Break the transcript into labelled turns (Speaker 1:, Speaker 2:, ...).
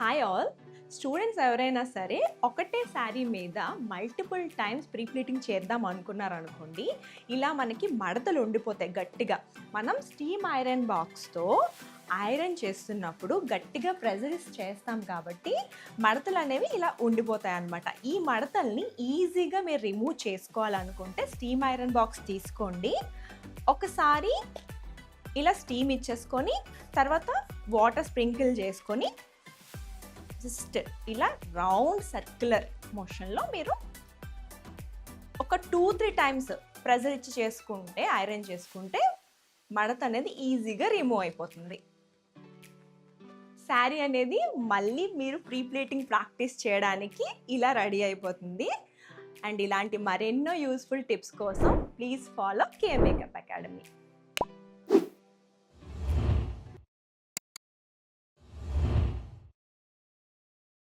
Speaker 1: Hi all. Students ఎవరైనా సరే ఒకటే శారీ మీద మల్టిపుల్ టైమ్స్ ప్రీప్లీటింగ్ చేద్దాం అనుకున్నారనుకోండి, ఇలా మనకి మడతలు ఉండిపోతాయి గట్టిగా. మనం స్టీమ్ ఐరన్ బాక్స్తో ఐరన్ చేస్తున్నప్పుడు గట్టిగా ప్రెజరైజ్ చేస్తాం కాబట్టి మడతలు అనేవి ఇలా ఉండిపోతాయి అన్నమాట. ఈ మడతల్ని ఈజీగా మీరు రిమూవ్ చేసుకోవాలనుకుంటే స్టీమ్ ఐరన్ బాక్స్ తీసుకోండి. ఒకసారి ఇలా స్టీమ్ ఇచ్చేసుకొని తర్వాత వాటర్ స్ప్రింకిల్ చేసుకొని జస్ట్ ఇలా రౌండ్ సర్క్యులర్ మోషన్లో మీరు ఒక 2-3 టైమ్స్ ప్రెజర్ ఇచ్చి చేసుకుంటే, ఐరన్ చేసుకుంటే మడత అనేది ఈజీగా రిమూవ్ అయిపోతుంది. శారీ అనేది మళ్ళీ మీరు ప్రీప్లేటింగ్ ప్రాక్టీస్ చేయడానికి ఇలా రెడీ అయిపోతుంది. అండ్ ఇలాంటి మరెన్నో యూస్ఫుల్ టిప్స్ కోసం please follow KM makeup academy.